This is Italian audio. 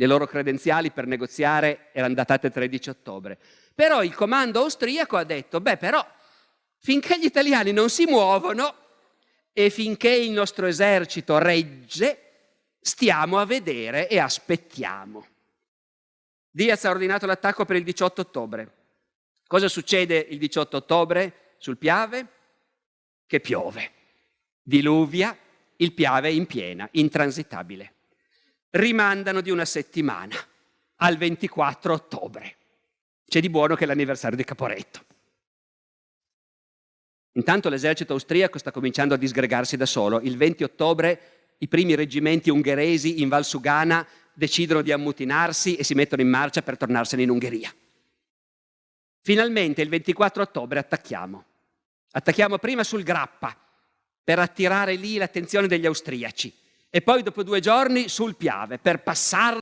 le loro credenziali per negoziare erano datate 13 ottobre. Però il comando austriaco ha detto, beh però, finché gli italiani non si muovono e finché il nostro esercito regge, stiamo a vedere e aspettiamo. Diaz ha ordinato l'attacco per il 18 ottobre. Cosa succede il 18 ottobre sul Piave? Che piove, diluvia, il Piave è in piena, intransitabile. Rimandano di una settimana, al 24 ottobre. C'è di buono che è l'anniversario di Caporetto. Intanto l'esercito austriaco sta cominciando a disgregarsi da solo. Il 20 ottobre i primi reggimenti ungheresi in Val Sugana decidono di ammutinarsi e si mettono in marcia per tornarsene in Ungheria. Finalmente il 24 ottobre attacchiamo. Attacchiamo prima sul Grappa per attirare lì l'attenzione degli austriaci e poi dopo 2 giorni sul Piave per passarlo